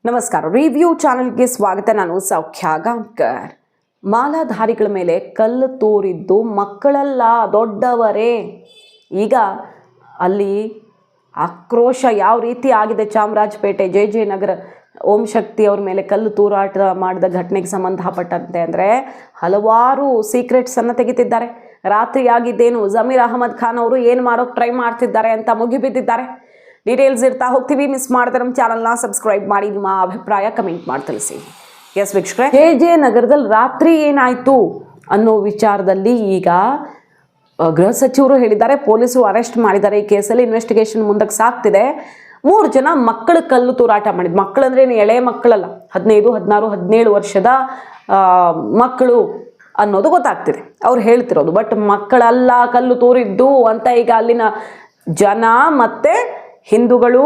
ನಮಸ್ಕಾರ. ರಿವ್ಯೂ ಚಾನೆಲ್ಗೆ ಸ್ವಾಗತ. ನಾನು ಸೌಖ್ಯ ಗಾಂವ್ಕರ್. ಮಾಲಾಧಾರಿಗಳ ಮೇಲೆ ಕಲ್ಲು ತೂರಿದ್ದು ಮಕ್ಕಳಲ್ಲ, ದೊಡ್ಡವರೇ. ಈಗ ಅಲ್ಲಿ ಆಕ್ರೋಶ ಯಾವ ರೀತಿ ಆಗಿದೆ ಚಾಮರಾಜಪೇಟೆ ಜೆ ನಗರ ಓಂ ಶಕ್ತಿ ಅವ್ರ ಮೇಲೆ ಕಲ್ಲು ತೂರಾಟ ಮಾಡಿದ ಘಟನೆಗೆ ಸಂಬಂಧಪಟ್ಟಂತೆ ಅಂದರೆ ಹಲವಾರು ಸೀಕ್ರೆಟ್ಸನ್ನು ತೆಗಿತಿದ್ದಾರೆ. ರಾತ್ರಿ ಆಗಿದ್ದೇನು, ಜಮೀರ್ ಅಹಮದ್ ಖಾನ್ ಅವರು ಏನು ಮಾಡೋಕ್ಕೆ ಟ್ರೈ ಮಾಡ್ತಿದ್ದಾರೆ ಅಂತ ಮುಗಿಬಿದ್ದಿದ್ದಾರೆ. ಡೀಟೇಲ್ಸ್ ಇರ್ತಾ ಹೋಗ್ತೀವಿ. ಮಿಸ್ ಮಾಡಿದ್ರೆ ನಮ್ಮ ಚಾನಲ್ನ ಸಬ್ಸ್ಕ್ರೈಬ್ ಮಾಡಿ, ನಿಮ್ಮ ಅಭಿಪ್ರಾಯ ಕಮೆಂಟ್ ಮಾಡಿ ತಿಳಿಸಿ. ಎಸ್ ವೀಕ್ಷಕರೇ, ಜೆ ನಗರದಲ್ಲಿ ರಾತ್ರಿ ಏನಾಯಿತು ಅನ್ನೋ ವಿಚಾರದಲ್ಲಿ ಈಗ ಗೃಹ ಸಚಿವರು ಹೇಳಿದ್ದಾರೆ, ಪೊಲೀಸರು ಅರೆಸ್ಟ್ ಮಾಡಿದ್ದಾರೆ. ಈ ಕೇಸಲ್ಲಿ ಇನ್ವೆಸ್ಟಿಗೇಷನ್ ಮುಂದಕ್ಕೆ ಸಾಗ್ತಿದೆ. 3 ಜನ ಮಕ್ಕಳು ಕಲ್ಲು ತೂರಾಟ ಮಾಡಿದ್ದು. ಮಕ್ಕಳಂದ್ರೆ ಏನು ಎಳೆ ಮಕ್ಕಳಲ್ಲ, 15, 16, 17 ವರ್ಷದ ಮಕ್ಕಳು ಅನ್ನೋದು ಗೊತ್ತಾಗ್ತಿದೆ ಅವ್ರು ಹೇಳ್ತಿರೋದು. ಬಟ್ ಮಕ್ಕಳಲ್ಲ ಕಲ್ಲು ತೂರಿದ್ದು ಅಂತ ಈಗ ಅಲ್ಲಿನ ಜನ ಮತ್ತೆ ಹಿಂದೂಗಳು,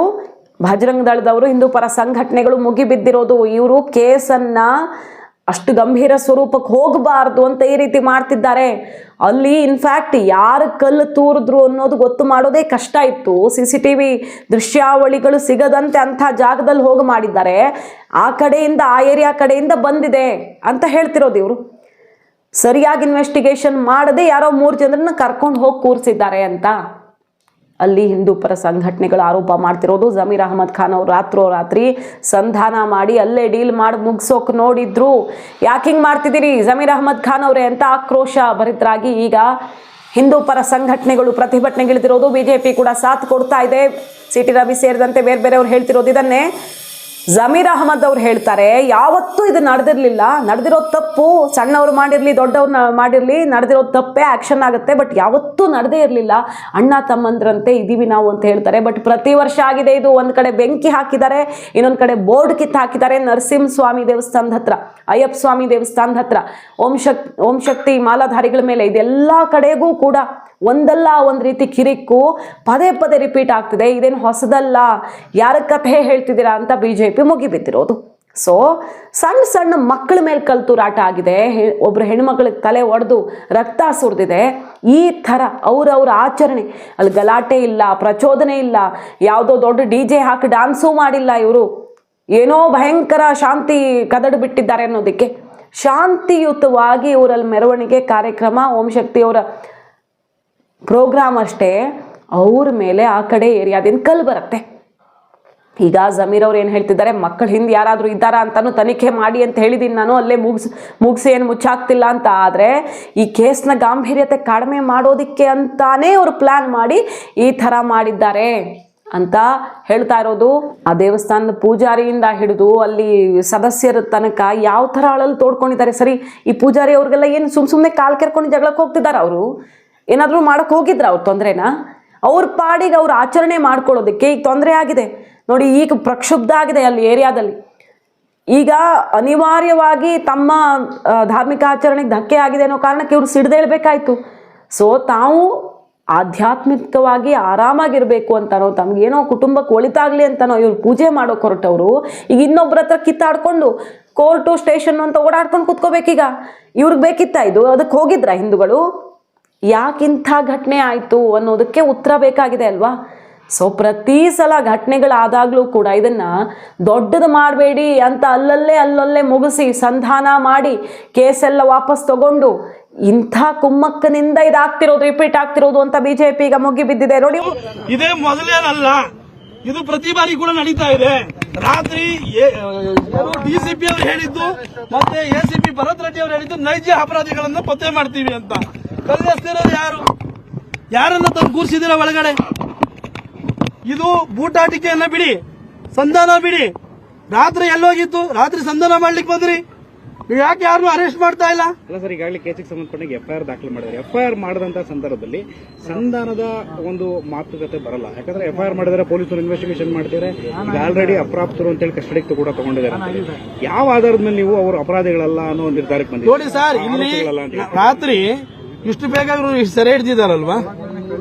ಬಜರಂಗ ದಳದವರು, ಹಿಂದೂ ಪರ ಸಂಘಟನೆಗಳು ಮುಗಿಬಿದ್ದಿರೋದು. ಇವರು ಕೇಸನ್ನ ಅಷ್ಟು ಗಂಭೀರ ಸ್ವರೂಪಕ್ಕೆ ಹೋಗಬಾರ್ದು ಅಂತ ಈ ರೀತಿ ಮಾಡ್ತಿದ್ದಾರೆ. ಅಲ್ಲಿ ಇನ್ಫ್ಯಾಕ್ಟ್ ಯಾರು ಕಲ್ಲು ತೂರಿದ್ರು ಅನ್ನೋದು ಗೊತ್ತು ಮಾಡೋದೇ ಕಷ್ಟ ಇತ್ತು. CCTV ದೃಶ್ಯಾವಳಿಗಳು ಸಿಗದಂತೆ ಅಂಥ ಜಾಗದಲ್ಲಿ ಹೋಗಿ ಮಾಡಿದ್ದಾರೆ. ಆ ಕಡೆಯಿಂದ, ಆ ಏರಿಯಾ ಕಡೆಯಿಂದ ಬಂದಿದೆ ಅಂತ ಹೇಳ್ತಿರೋದು ಇವರು. ಸರಿಯಾಗಿ ಇನ್ವೆಸ್ಟಿಗೇಷನ್ ಮಾಡದೆ ಯಾರೋ 3 ಜನರನ್ನ ಕರ್ಕೊಂಡು ಹೋಗಿ ಕೂರಿಸಿದ್ದಾರೆ ಅಂತ ಅಲ್ಲಿ ಹಿಂದೂ ಪರ ಸಂಘಟನೆಗಳು ಆರೋಪ ಮಾಡ್ತಿರೋದು. ಜಮೀರ್ ಅಹಮದ್ ಖಾನ್ ಅವರು ರಾತ್ರಿ ಸಂಧಾನ ಮಾಡಿ ಅಲ್ಲೇ ಡೀಲ್ ಮಾಡಿ ಮುಗಿಸೋಕೆ ನೋಡಿದ್ರು. ಯಾಕೆ ಹಿಂಗೆ ಮಾಡ್ತಿದ್ದೀರಿ ಜಮೀರ್ ಅಹಮದ್ ಖಾನ್ ಅವರೇ ಅಂತ ಆಕ್ರೋಶ ಭರಿತರಾಗಿ ಈಗ ಹಿಂದೂ ಪರ ಸಂಘಟನೆಗಳು ಪ್ರತಿಭಟನೆಗಿಳಿದಿರೋದು. BJP ಕೂಡ ಸಾಥ್ ಕೊಡ್ತಾ ಇದೆ. CT ರವಿ ಸೇರಿದಂತೆ ಬೇರೆ ಅವ್ರು ಹೇಳ್ತಿರೋದು ಇದನ್ನೇ. ಜಮೀರ್ ಅಹಮದ್ ಅವ್ರು ಹೇಳ್ತಾರೆ, ಯಾವತ್ತೂ ಇದು ನಡೆದಿರಲಿಲ್ಲ, ನಡೆದಿರೋದು ತಪ್ಪು, ಸಣ್ಣವ್ರು ಮಾಡಿರಲಿ ದೊಡ್ಡವ್ರು ಮಾಡಿರಲಿ, ನಡೆದಿರೋದು ತಪ್ಪೇ, ಆ್ಯಕ್ಷನ್ ಆಗುತ್ತೆ, ಬಟ್ ಯಾವತ್ತೂ ನಡೆದೇ ಇರಲಿಲ್ಲ, ಅಣ್ಣ ತಮ್ಮಂದ್ರಂತೆ ಇದ್ದೀವಿ ನಾವು ಅಂತ ಹೇಳ್ತಾರೆ. ಬಟ್ ಪ್ರತಿ ವರ್ಷ ಆಗಿದೆ ಇದು. ಒಂದು ಕಡೆ ಬೆಂಕಿ ಹಾಕಿದ್ದಾರೆ, ಇನ್ನೊಂದು ಕಡೆ ಬೋರ್ಡ್ ಕಿತ್ತು ಹಾಕಿದ್ದಾರೆ. ನರಸಿಂಹಸ್ವಾಮಿ ದೇವಸ್ಥಾನದ ಹತ್ರ, ಅಯ್ಯಪ್ಪ ಸ್ವಾಮಿ ದೇವಸ್ಥಾನದ ಹತ್ರ ಓಂ ಶಕ್ತಿ ಮಾಲಾಧಾರಿಗಳ ಮೇಲೆ ಇದೆಲ್ಲ ಕಡೆಗೂ ಕೂಡ ಒಂದಲ್ಲ ಒಂದು ರೀತಿ ಕಿರಿಕು ಪದೇ ರಿಪೀಟ್ ಆಗ್ತಿದೆ. ಇದೇನು ಹೊಸದಲ್ಲ, ಯಾರ ಕಥೆ ಹೇಳ್ತಿದ್ದೀರಾ ಅಂತ BJP ಮುಗಿಬಿದ್ದಿರೋದು. ಸೊ ಸಣ್ಣ ಮಕ್ಕಳ ಮೇಲೆ ಕಲ್ಲು ತೂರಾಟ ಆಗಿದೆ. ಒಬ್ರು ಹೆಣ್ಮಕ್ಳಿಗೆ ತಲೆ ಒಡೆದು ರಕ್ತ ಸುರಿದಿದೆ. ಈ ಥರ ಅವ್ರವ್ರ ಆಚರಣೆ, ಅಲ್ಲಿ ಗಲಾಟೆ ಇಲ್ಲ, ಪ್ರಚೋದನೆ ಇಲ್ಲ, ಯಾವುದೋ ದೊಡ್ಡ DJ ಹಾಕಿ ಡ್ಯಾನ್ಸೂ ಮಾಡಿಲ್ಲ. ಇವರು ಏನೋ ಭಯಂಕರ ಶಾಂತಿ ಕದಡು ಬಿಟ್ಟಿದ್ದಾರೆ ಅನ್ನೋದಕ್ಕೆ ಶಾಂತಿಯುತವಾಗಿ ಇವರಲ್ಲಿ ಮೆರವಣಿಗೆ ಕಾರ್ಯಕ್ರಮ, ಓಂ ಶಕ್ತಿಯವರ ಪ್ರೋಗ್ರಾಮ್ ಅಷ್ಟೇ. ಅವ್ರ ಮೇಲೆ ಆ ಕಡೆ ಏರಿಯಾದಿಂದ ಕಲ್ಲು ಬರುತ್ತೆ. ಈಗ ಜಮೀರ್ ಅವ್ರು ಏನು ಹೇಳ್ತಿದ್ದಾರೆ, ಮಕ್ಕಳ ಹಿಂದೆ ಯಾರಾದರೂ ಇದ್ದಾರಾ ಅಂತಾನು ತನಿಖೆ ಮಾಡಿ ಅಂತ ಹೇಳಿದ್ದೀನಿ ನಾನು, ಅಲ್ಲೇ ಮುಗಿಸಿ ಏನು ಮುಚ್ಚಾಗ್ತಿಲ್ಲ ಅಂತ. ಆದರೆ ಈ ಕೇಸ್ನ ಗಾಂಭೀರ್ಯತೆ ಕಡಿಮೆ ಮಾಡೋದಕ್ಕೆ ಅಂತಾನೇ ಅವರು ಪ್ಲ್ಯಾನ್ ಮಾಡಿ ಈ ಥರ ಮಾಡಿದ್ದಾರೆ ಅಂತ ಹೇಳ್ತಾ ಇರೋದು. ಆ ದೇವಸ್ಥಾನದ ಪೂಜಾರಿಯಿಂದ ಹಿಡಿದು ಅಲ್ಲಿ ಸದಸ್ಯರ ತನಕ ಯಾವ ಥರ ಅಳಲು ತೋಡ್ಕೊಂಡಿದ್ದಾರೆ. ಸರಿ, ಈ ಪೂಜಾರಿ ಅವ್ರಿಗೆಲ್ಲ ಏನು ಸುಮ್ಮನೆ ಕಾಲು ಕೆರ್ಕೊಂಡು ಜಗಳಕ್ಕೆ ಹೋಗ್ತಿದ್ದಾರೆ? ಅವರು ಏನಾದರೂ ಮಾಡೋಕ್ಕೆ ಹೋಗಿದ್ರ? ಅವ್ರ ತೊಂದರೆನ ಅವ್ರ ಪಾಡಿಗೆ ಅವ್ರು ಆಚರಣೆ ಮಾಡ್ಕೊಳ್ಳೋದಕ್ಕೆ ಈಗ ತೊಂದರೆ ಆಗಿದೆ ನೋಡಿ. ಈಗ ಪ್ರಕ್ಷುಬ್ಧ ಆಗಿದೆ ಅಲ್ಲಿ ಏರಿಯಾದಲ್ಲಿ. ಈಗ ಅನಿವಾರ್ಯವಾಗಿ ತಮ್ಮ ಧಾರ್ಮಿಕ ಆಚರಣೆಗೆ ಧಕ್ಕೆ ಆಗಿದೆ ಅನ್ನೋ ಕಾರಣಕ್ಕೆ ಇವರು ಸಿಡ್ದೇಳ್ಬೇಕಾಯ್ತು. ಸೊ ತಾವು ಆಧ್ಯಾತ್ಮಿಕವಾಗಿ ಆರಾಮಾಗಿರ್ಬೇಕು ಅಂತನೋ, ತಮಗೇನೋ ಕುಟುಂಬಕ್ಕೆ ಒಳಿತಾಗ್ಲಿ ಅಂತನೋ ಇವ್ರು ಪೂಜೆ ಮಾಡೋಕೆ ಹೊರಟವರು ಈಗ ಇನ್ನೊಬ್ಬರ ಹತ್ರ ಕಿತ್ತಾಡ್ಕೊಂಡು ಕೋರ್ಟು ಸ್ಟೇಷನ್ ಅಂತ ಓಡಾಡ್ಕೊಂಡು ಕುತ್ಕೋಬೇಕೀಗ. ಇವ್ರಿಗೆ ಬೇಕಿತ್ತ ಇದು? ಅದಕ್ಕೆ ಹೋಗಿದ್ರ ಹಿಂದೂಗಳು? ಯಾಕಿಂಥ ಘಟನೆ ಆಯಿತು ಅನ್ನೋದಕ್ಕೆ ಉತ್ತರ ಬೇಕಾಗಿದೆ ಅಲ್ವಾ? ಸೊ ಪ್ರತಿ ಸಲ ಘಟನೆಗಳಾದಾಗಲೂ ಕೂಡ ಇದನ್ನು ದೊಡ್ಡದು ಮಾಡಬೇಡಿ ಅಂತ ಅಲ್ಲಲ್ಲೇ ಮುಗಿಸಿ ಸಂಧಾನ ಮಾಡಿ ಕೇಸೆಲ್ಲ ವಾಪಸ್ ತಗೊಂಡು ಇಂಥ ಕುಮ್ಮಕ್ಕನಿಂದ ಇದಾಗ್ತಿರೋದು, ರಿಪೀಟ್ ಆಗ್ತಿರೋದು ಅಂತ BJP ಈಗ ಮುಗಿ ಬಿದ್ದಿದೆ ನೋಡಿ. ಇದೇ ಮೊದಲೇನಲ್ಲ, ಇದು ಪ್ರತಿ ಬಾರಿ ಕೂಡ ನಡೀತಾ ಇದೆ. ರಾತ್ರಿ DCP ಅವರು ಹೇಳಿದ್ದು ಮತ್ತೆ ACP ಭರತ್ ರೆಡ್ಡಿ ಅವರು ಹೇಳಿದ್ದು ನೈಜ ಅಪರಾಧಿಗಳನ್ನ ಪತ್ತೆ ಮಾಡ್ತೀವಿ ಅಂತ. ಕಲ್ಲೆಸ್ತಿರೋದು ಯಾರನ್ನ ತಂದು ಕೂರಿಸಿದಿರ ಒಳಗಡೆ? ಇದು ಬೂಟಾಟಿಕೆಯನ್ನ ಬಿಡಿ, ಸಂಧಾನ ಬಿಡಿ. ರಾತ್ರಿ ಎಲ್ಲೋಗಿತ್ತು? ರಾತ್ರಿ ಸಂಧಾನ ಮಾಡ್ಲಿಕ್ಕೆ ಬಂದ್ರಿ, ಯಾಕೆ ಯಾರು ಅರೆಸ್ಟ್ ಮಾಡ್ತಾ ಇಲ್ಲ? ಅಲ್ಲ ಸರ್, ಈಗಾಗಲೇ ಕೇಸಿಗೆ ಸಂಬಂಧಪಟ್ಟ FIR ದಾಖಲೆ ಮಾಡಿದ್ದಾರೆ. FIR ಮಾಡಿದಂತ ಸಂದರ್ಭದಲ್ಲಿ ಸಂಧಾನದ ಒಂದು ಮಾತುಕತೆ ಬರಲ್ಲ. ಯಾಕಂದ್ರೆ FIR ಮಾಡಿದರೆ ಪೊಲೀಸರು ಇನ್ವೆಸ್ಟಿಗೇಷನ್ ಮಾಡ್ತಾರೆ. ಈಗ ಆಲ್ರೆಡಿ ಅಪ್ರಾಪ್ತರು ಅಂತೇಳಿ ಕಸ್ಟಡಿಗೆ ಕೂಡ ತಗೊಂಡಿದ್ದಾರೆ. ಯಾವ ಆಧಾರದ ಮೇಲೆ ನೀವು ಅವರು ಅಪರಾಧಿಗಳಲ್ಲ ಅನ್ನೋ ನಿರ್ಧಾರಕ್ಕೆ ಬಂದಿದ್ದೀರಿ? ನೋಡಿ ಸರ್, ಇಲ್ಲಿ ರಾತ್ರಿ ಇಷ್ಟು ಬೇಗ ಇವರು ಸೆರೆ ಹಿಡಿದಿದ್ದಾರಲ್ವಾ,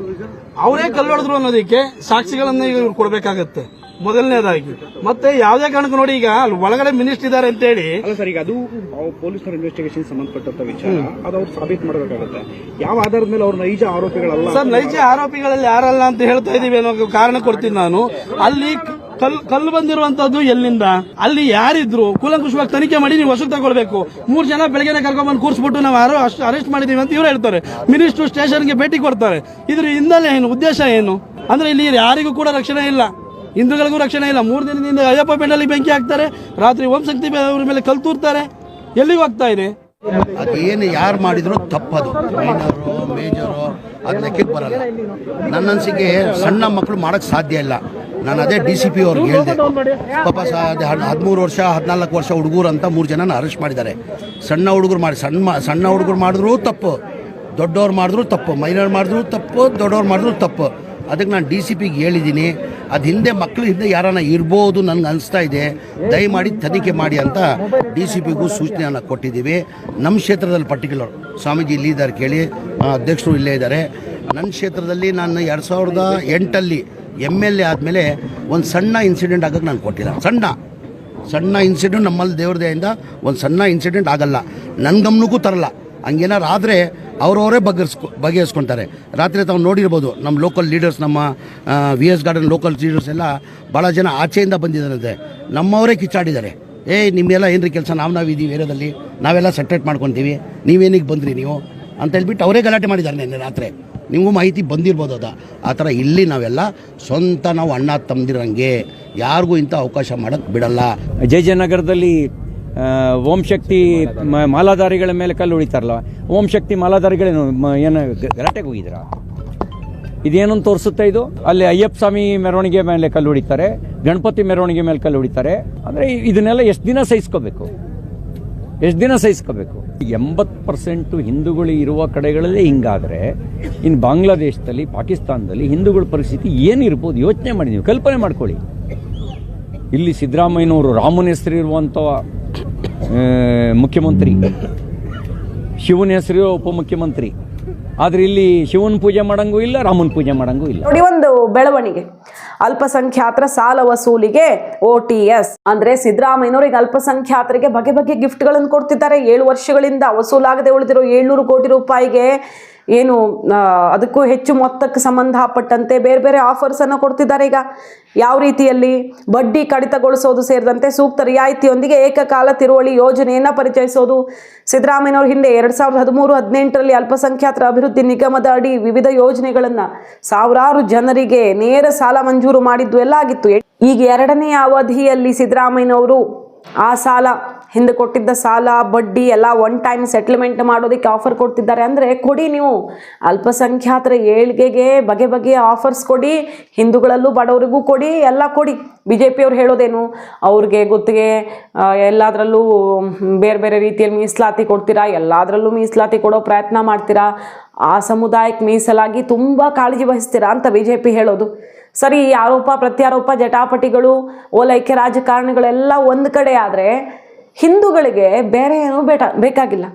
ಅವರೇ ಕಲ್ಲೊಡೆದ್ರು ಅನ್ನೋದಕ್ಕೆ ಸಾಕ್ಷಿಗಳನ್ನ ಇವ್ರು ಕೊಡ್ಬೇಕಾಗತ್ತೆ ಮೊದಲನೇದಾಗಿ. ಮತ್ತೆ ಯಾವುದೇ ಕಾರಣಕ್ಕೂ ನೋಡಿ, ಈಗ ಅಲ್ಲಿ ಒಳಗಡೆ ಮಿನಿಸ್ಟರ್ ಇದ್ದಾರೆ ಅಂತ ಹೇಳಿ ಅಲ್ಲ ಸರ್, ಈಗ ಅದು ಪೊಲೀಸರ ಇನ್ವೆಸ್ಟಿಗೇಷನ್ ಸಂಬಂಧಪಟ್ಟಂತ ವಿಚಾರ, ಅದು ಅವ್ರು ಸಾಬೀತು ಮಾಡಬೇಕಾಗುತ್ತೆ. ಯಾವ ಆಧಾರದ ಮೇಲೆ ಅವ್ರು ನೈಜ ಆರೋಪಿಗಳಲ್ಲ? ಸರ್, ನೈಜ ಆರೋಪಿಗಳಲ್ಲಿ ಯಾರಲ್ಲ ಅಂತ ಹೇಳ್ತಾ ಇದೀವಿ ಅನ್ನೋ ಕಾರಣ ಕೊಡ್ತೀನಿ ನಾನು. ಅಲ್ಲಿ ಕಲ್ಲು ಬಂದಿರುವಂತದ್ದು ಎಲ್ಲಿಂದ, ಅಲ್ಲಿ ಯಾರಿದ್ರು ಕೂಲಂಕುಷವಾಗಿ ತನಿಖೆ ಮಾಡಿ ನೀವು ವಶಕ್ಕೆ ತಗೊಳ್ಬೇಕು. 3 ಜನ ಬೆಳಗ್ಗೆ ಕರ್ಕೊಂಡ್ಬಂದು ಕೂರಿಸ್ಬಿಟ್ಟು ನಾವು ಅರೆಸ್ಟ್ ಮಾಡಿದೀವಿ ಅಂತ ಇವ್ರು ಹೇಳ್ತಾರೆ. ಮಿನಿಸ್ಟರ್ ಸ್ಟೇಷನ್ಗೆ ಭೇಟಿ ಕೊಡ್ತಾರೆ. ಇದ್ರ ಹಿನ್ನೆಲೆ ಏನು, ಉದ್ದೇಶ ಏನು ಅಂದ್ರೆ ಇಲ್ಲಿ ಯಾರಿಗೂ ಕೂಡ ರಕ್ಷಣೆ ಇಲ್ಲ, ಹಿಂದೂಗಳಿಗೂ ರಕ್ಷಣೆ ಇಲ್ಲ. 3 ದಿನದಿಂದ ಅಯ್ಯಪ್ಪ ಬೆಂಡಲ್ಲಿ ಬೆಂಕಿ ಹಾಕ್ತಾರೆ, ರಾತ್ರಿ ಓಂ ಶಕ್ತಿ ಅವ್ರ ಮೇಲೆ ಕಲ್ಲು ತೂರ್ತಾರೆ. ಎಲ್ಲಿಗೂ ಹೋಗ್ತಾ ಇದೆ? ಅದೇನು ಯಾರು ಮಾಡಿದ್ರು ತಪ್ಪದು. ಮೈನರು ಮೇಜರು ಅದು ಲೆಕ್ಕಕ್ಕೆ ಬರಲ್ಲ. ನನ್ನ ಅನಿಸಿಕೆ ಸಣ್ಣ ಮಕ್ಕಳು ಮಾಡೋಕ್ಕೆ ಸಾಧ್ಯ ಇಲ್ಲ. ನಾನು ಅದೇ DCP ಅವ್ರಿಗೆ ಹೇಳಿದೆ, ಪಾಪ 13 ವರ್ಷ 14 ವರ್ಷ ಹುಡುಗರು ಅಂತ 3 ಜನನ ಅರೆಸ್ಟ್ ಮಾಡಿದ್ದಾರೆ. ಸಣ್ಣ ಹುಡುಗರು ಮಾಡಿ ಸಣ್ಣ ಹುಡುಗರು ಮಾಡಿದ್ರು ತಪ್ಪು, ದೊಡ್ಡವ್ರು ಮಾಡಿದ್ರು ತಪ್ಪು, ಮೈನರ್ ಮಾಡಿದ್ರು ತಪ್ಪು, ದೊಡ್ಡವ್ರು ಮಾಡಿದ್ರು ತಪ್ಪು. ಅದಕ್ಕೆ ನಾನು DCPಗೆ ಹೇಳಿದ್ದೀನಿ, ಅದು ಹಿಂದೆ ಮಕ್ಕಳು ಹಿಂದೆ ಯಾರನ್ನ ಇರ್ಬೋದು ನನಗೆ ಅನಿಸ್ತಾ ಇದೆ, ದಯಮಾಡಿ ತನಿಖೆ ಮಾಡಿ ಅಂತ DCPಗೂ ಸೂಚನೆಯನ್ನು ಕೊಟ್ಟಿದ್ದೀವಿ. ನಮ್ಮ ಕ್ಷೇತ್ರದಲ್ಲಿ ಪರ್ಟಿಕ್ಯುಲರ್ ಸ್ವಾಮೀಜಿ ಇಲ್ಲಿ ಇದ್ದಾರೆ ಕೇಳಿ, ಅಧ್ಯಕ್ಷರು ಇಲ್ಲೇ ಇದ್ದಾರೆ. ನನ್ನ ಕ್ಷೇತ್ರದಲ್ಲಿ ನಾನು 2008 MLA ಆದಮೇಲೆ ಒಂದು ಸಣ್ಣ ಇನ್ಸಿಡೆಂಟ್ ಆಗೋಕ್ಕೆ ನಾನು ಕೊಟ್ಟಿಲ್ಲ. ಸಣ್ಣ ಇನ್ಸಿಡೆಂಟ್ ನಮ್ಮಲ್ಲಿ ದೇವ್ರದೆಯಿಂದ ಒಂದು ಸಣ್ಣ ಇನ್ಸಿಡೆಂಟ್ ಆಗಲ್ಲ, ನನ್ನ ಗಮನಕ್ಕೂ ತರಲ್ಲ. ಹಂಗೇನಾರು ಆದರೆ ಅವರವರೇ ಬಗೆಹರಿಸ್ಕೊತಾರೆ. ರಾತ್ರಿ ತಾವು ನೋಡಿರ್ಬೋದು, ನಮ್ಮ ಲೋಕಲ್ ಲೀಡರ್ಸ್, ನಮ್ಮ VS ಗಾರ್ಡನ್ ಲೋಕಲ್ ಲೀಡರ್ಸ್ ಎಲ್ಲ ಭಾಳ ಜನ ಆಚೆಯಿಂದ ಬಂದಿದ್ದಾರೆ. ನಮ್ಮವರೇ ಕಿಚ್ಚಾಡಿದ್ದಾರೆ, ನಿಮ್ಮೆಲ್ಲ ಏನ್ರಿ ಕೆಲಸ, ನಾವಿದ್ದೀವಿ ಏರಿಯಾದಲ್ಲಿ, ನಾವೆಲ್ಲ ಸೆಟ್ರೇಟ್ ಮಾಡ್ಕೊತೀವಿ, ನೀವೇನಿಗೆ ಬಂದ್ರಿ ನೀವು ಅಂತ ಹೇಳ್ಬಿಟ್ಟು ಅವರೇ ಗಲಾಟೆ ಮಾಡಿದ್ದಾರೆ ನಿನ್ನೆ ರಾತ್ರಿ. ನಿಮಗೂ ಮಾಹಿತಿ ಬಂದಿರ್ಬೋದು ಅದು. ಆ ಥರ ಇಲ್ಲಿ ನಾವೆಲ್ಲ ಸ್ವಂತ ನಾವು ಅಣ್ಣ ತಮ್ಮದಿರಂಗೆ ಯಾರಿಗೂ ಇಂಥ ಅವಕಾಶ ಮಾಡೋಕ್ಕೆ ಬಿಡಲ್ಲ. ಜಯನಗರದಲ್ಲಿ ಓಂ ಶಕ್ತಿ ಮಾಲಾಧಾರಿಗಳ ಮೇಲೆ ಕಲ್ಲು ಹೊಡಿತಾರಲ್ಲ, ಓಂ ಶಕ್ತಿ ಮಾಲಾಧಾರಿಗಳೇನು ಏನು ಗಲಾಟೆಗೆ ಹೋಗಿದ್ದೀರಾ? ಇದೇನೊಂದು ತೋರಿಸುತ್ತೆ ಇದು. ಅಲ್ಲಿ ಅಯ್ಯಪ್ಪ ಸ್ವಾಮಿ ಮೆರವಣಿಗೆ ಮೇಲೆ ಕಲ್ಲು ಹೊಡಿತಾರೆ, ಗಣಪತಿ ಮೆರವಣಿಗೆ ಮೇಲೆ ಕಲ್ಲು ಹೊಡಿತಾರೆ. ಅಂದರೆ ಇದನ್ನೆಲ್ಲ ಎಷ್ಟು ದಿನ ಸಹಿಸ್ಕೋಬೇಕು? 80% ಹಿಂದೂಗಳು ಇರುವ ಕಡೆಗಳಲ್ಲೇ ಹಿಂಗಾದರೆ ಇನ್ನು ಬಾಂಗ್ಲಾದೇಶದಲ್ಲಿ, ಪಾಕಿಸ್ತಾನದಲ್ಲಿ ಹಿಂದೂಗಳ ಪರಿಸ್ಥಿತಿ ಏನಿರ್ಬೋದು ಯೋಚನೆ ಮಾಡಿ, ನೀವು ಕಲ್ಪನೆ ಮಾಡ್ಕೊಳ್ಳಿ. ಇಲ್ಲಿ ಸಿದ್ದರಾಮಯ್ಯನವರು ರಾಮನ ಹೆಸರು ಇರುವಂಥ ಮುಖ್ಯಮಂತ್ರಿ, ಶಿವನ ಹೆಸರು ಉಪಮುಖ್ಯಮಂತ್ರಿ, ಆದ್ರೆ ಇಲ್ಲಿ ಶಿವನ ಪೂಜೆ ಮಾಡಂಗೂ ಇಲ್ಲ, ರಾಮನ ಪೂಜೆ ಮಾಡಂಗೂ ಇಲ್ಲ. ನೋಡಿ ಒಂದು ಬೆಳವಣಿಗೆ, ಅಲ್ಪಸಂಖ್ಯಾತರ ಸಾಲ ವಸೂಲಿಗೆ OTS ಅಂದ್ರೆ ಸಿದ್ದರಾಮಯ್ಯನವರಿಗೆ ಅಲ್ಪಸಂಖ್ಯಾತರಿಗೆ ಬಗೆ ಬಗೆ ಗಿಫ್ಟ್ಗಳನ್ನು ಕೊಡ್ತಿದ್ದಾರೆ. 7 ವರ್ಷಗಳಿಂದ ವಸೂಲಾಗದೆ ಉಳಿದಿರೋ 700 ಕೋಟಿ ರೂಪಾಯಿಗೆ ಏನು ಅದಕ್ಕೂ ಹೆಚ್ಚು ಮೊತ್ತಕ್ಕೆ ಸಂಬಂಧಪಟ್ಟಂತೆ ಬೇರೆ ಬೇರೆ ಆಫರ್ಸ್ ಅನ್ನು ಕೊಡ್ತಿದ್ದಾರೆ. ಈಗ ಯಾವ ರೀತಿಯಲ್ಲಿ ಬಡ್ಡಿ ಕಡಿತಗೊಳಿಸೋದು ಸೇರಿದಂತೆ ಸೂಕ್ತ ರಿಯಾಯಿತಿಯೊಂದಿಗೆ ಏಕಕಾಲ ತಿರುವಳಿ ಯೋಜನೆಯನ್ನು ಪರಿಚಯಿಸೋದು. ಸಿದ್ದರಾಮಯ್ಯನವರು ಹಿಂದೆ 2013-18ರಲ್ಲಿ ಅಲ್ಪಸಂಖ್ಯಾತರ ಅಭಿವೃದ್ಧಿ ನಿಗಮದ ಅಡಿ ವಿವಿಧ ಯೋಜನೆಗಳನ್ನು ಸಾವಿರಾರು ಜನರಿಗೆ ನೇರ ಸಾಲ ಮಂಜೂರು ಮಾಡಿದ್ದು ಎಲ್ಲ ಆಗಿತ್ತು. ಈಗ 2ನೇ ಅವಧಿಯಲ್ಲಿ ಸಿದ್ದರಾಮಯ್ಯನವರು ಆ ಸಾಲ, ಹಿಂದೆ ಕೊಟ್ಟಿದ್ದ ಸಾಲ, ಬಡ್ಡಿ ಎಲ್ಲ ಒನ್ ಟೈಮ್ ಸೆಟ್ಲ್ಮೆಂಟ್ ಮಾಡೋದಕ್ಕೆ ಆಫರ್ ಕೊಡ್ತಿದ್ದಾರೆ. ಅಂದರೆ ಕೊಡಿ, ನೀವು ಅಲ್ಪಸಂಖ್ಯಾತರ ಏಳ್ಗೆಗೆ ಬಗೆ ಬಗೆಯ ಆಫರ್ಸ್ ಕೊಡಿ, ಹಿಂದೂಗಳಲ್ಲೂ ಬಡವರಿಗೂ ಕೊಡಿ, ಎಲ್ಲ ಕೊಡಿ. BJP ಅವ್ರು ಹೇಳೋದೇನು, ಅವ್ರಿಗೆ ಗುತ್ತಿಗೆ ಎಲ್ಲದರಲ್ಲೂ ಬೇರೆ ಬೇರೆ ರೀತಿಯಲ್ಲಿ ಮೀಸಲಾತಿ ಕೊಡ್ತೀರಾ, ಎಲ್ಲದರಲ್ಲೂ ಮೀಸಲಾತಿ ಕೊಡೋ ಪ್ರಯತ್ನ ಮಾಡ್ತೀರಾ, ಆ ಸಮುದಾಯಕ್ಕೆ ಮೀಸಲಾಗಿ ತುಂಬ ಕಾಳಜಿ ವಹಿಸ್ತೀರಾ ಅಂತ BJP ಹೇಳೋದು. ಸರಿ, ಆರೋಪ ಪ್ರತ್ಯಾರೋಪ, ಜಟಾಪಟಿಗಳು, ಓಲೈಕೆ ರಾಜಕಾರಣಿಗಳೆಲ್ಲ ಒಂದು ಕಡೆ ಆದರೆ ಹಿಂದೂಗಳಿಗೆ ಬೇರೆ ಏನೂ ಬೇಕಾಗಿಲ್ಲ.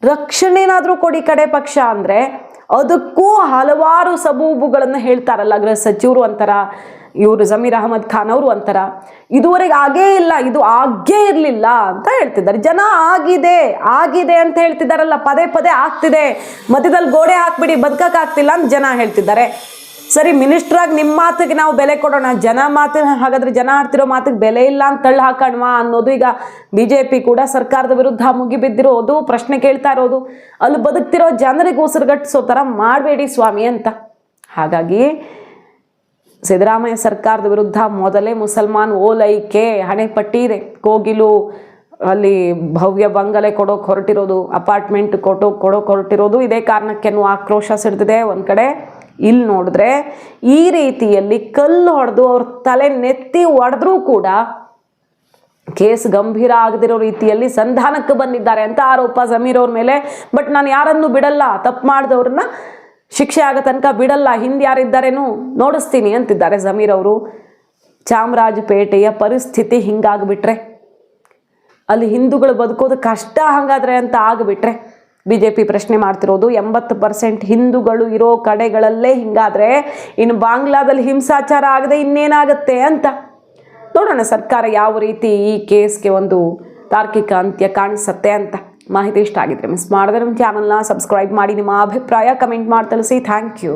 ರಕ್ಷಣೆನಾದರೂ ಕೊಡಿ ಕಡೆ ಪಕ್ಷ ಅಂದರೆ ಅದಕ್ಕೂ ಹಲವಾರು ಸಬೂಬುಗಳನ್ನು ಹೇಳ್ತಾರಲ್ಲ. ಗೃಹ ಸಚಿವರು ಅಂತಾರ, ಇವರು ಜಮೀರ್ ಅಹಮದ್ ಖಾನ್ ಅವರು ಅಂತಾರ, ಇದುವರೆಗೆ ಆಗೇ ಇಲ್ಲ, ಇದು ಆಗೇ ಇರಲಿಲ್ಲ ಅಂತ ಹೇಳ್ತಿದ್ದಾರೆ. ಜನ ಆಗಿದೆ ಅಂತ ಹೇಳ್ತಿದ್ದಾರಲ್ಲ, ಪದೇ ಪದೇ ಆಗ್ತಿದೆ, ಮಧ್ಯದಲ್ಲಿ ಗೋಡೆ ಹಾಕ್ಬಿಡಿ ಬದುಕಕ್ಕಾಗ್ತಿಲ್ಲ ಅಂತ ಜನ ಹೇಳ್ತಿದ್ದಾರೆ. ಸರಿ, ಮಿನಿಸ್ಟ್ರಾಗಿ ನಿಮ್ಮ ಮಾತಿಗೆ ನಾವು ಬೆಲೆ ಕೊಡೋಣ, ಜನ ಮಾತಿನ ಹಾಗಾದ್ರೆ ಜನ ಆಡ್ತಿರೋ ಮಾತಿಗೆ ಬೆಲೆ ಇಲ್ಲ ಅಂತ ತಳ್ಳಿ ಹಾಕೋಣವಾ ಅನ್ನೋದು ಈಗ BJP ಕೂಡ ಸರ್ಕಾರದ ವಿರುದ್ಧ ಮುಗಿಬಿದ್ದಿರೋದು, ಪ್ರಶ್ನೆ ಕೇಳ್ತಾ ಇರೋದು. ಅಲ್ಲಿ ಬದುಕ್ತಿರೋ ಜನರಿಗೆ ಉಸಿರುಗಟ್ಟಿಸೋ ಥರ ಮಾಡಬೇಡಿ ಸ್ವಾಮಿ ಅಂತ. ಹಾಗಾಗಿ ಸಿದ್ದರಾಮಯ್ಯ ಸರ್ಕಾರದ ವಿರುದ್ಧ ಮೊದಲೇ ಮುಸಲ್ಮಾನ್ ಓಲೈಕೆ ಹಣೆಪಟ್ಟಿ ಇದೆ. ಕೋಗಿಲು ಅಲ್ಲಿ ಭವ್ಯ ಬಂಗಲೆ ಕೊಡೋಕೆ ಹೊರಟಿರೋದು, ಅಪಾರ್ಟ್ಮೆಂಟ್ ಕೊಡೋಕೆ ಹೊರಟಿರೋದು ಇದೇ ಕಾರಣಕ್ಕೆನೂ ಆಕ್ರೋಶ ಸಿಡ್ದಿದೆ ಒಂದು ಕಡೆ. ಇಲ್ಲಿ ನೋಡಿದ್ರೆ ಈ ರೀತಿಯಲ್ಲಿ ಕಲ್ಲು ಹೊಡೆದು ಅವ್ರ ತಲೆ ನೆತ್ತಿ ಹೊಡೆದ್ರೂ ಕೂಡ ಕೇಸ್ ಗಂಭೀರ ಆಗದಿರೋ ರೀತಿಯಲ್ಲಿ ಸಂಧಾನಕ್ಕೆ ಬಂದಿದ್ದಾರೆ ಅಂತ ಆರೋಪ ಜಮೀರ್ ಅವ್ರ ಮೇಲೆ. ಬಟ್ ನಾನು ಯಾರನ್ನು ಬಿಡಲ್ಲ, ತಪ್ಪು ಮಾಡಿದವ್ರನ್ನ ಶಿಕ್ಷೆ ಆಗೋ ತನಕ ಬಿಡಲ್ಲ, ಹಿಂದೆ ಯಾರಿದ್ದಾರೇನು ನೋಡಿಸ್ತೀನಿ ಅಂತಿದ್ದಾರೆ ಜಮೀರ್ ಅವರು. ಚಾಮರಾಜಪೇಟೆಯ ಪರಿಸ್ಥಿತಿ ಹಿಂಗಾಗ್ಬಿಟ್ರೆ, ಅಲ್ಲಿ ಹಿಂದೂಗಳು ಬದುಕೋದು ಕಷ್ಟ ಹಾಗಾದ್ರೆ ಅಂತ ಆಗಿಬಿಟ್ರೆ BJP ಪ್ರಶ್ನೆ ಮಾಡ್ತಿರೋದು. 80% ಹಿಂದೂಗಳು ಇರೋ ಕಡೆಗಳಲ್ಲೇ ಹಿಂಗಾದ್ರೆ ಇನ್ನು ಬಾಂಗ್ಲಾದಲ್ಲಿ ಹಿಂಸಾಚಾರ ಆಗದೆ ಇನ್ನೇನಾಗುತ್ತೆ ಅಂತ ನೋಡೋಣ. ಸರ್ಕಾರ ಯಾವ ರೀತಿ ಈ ಕೇಸ್ಗೆ ಒಂದು ತಾರ್ಕಿಕ ಅಂತ್ಯ ಕಾಣಿಸುತ್ತೆ ಅಂತ. ಮಾಹಿತಿ ಇಷ್ಟ ಆಗಿದ್ರೆ ಮಿಸ್ ಮಾಡಿದ್ರೆ ನಮ್ಮ ಚಾನಲ್ನ ಸಬ್ಸ್ಕ್ರೈಬ್ ಮಾಡಿ, ನಿಮ್ಮ ಅಭಿಪ್ರಾಯ ಕಮೆಂಟ್ ಮಾಡಿ ತಿಳಿಸಿ. Thank you.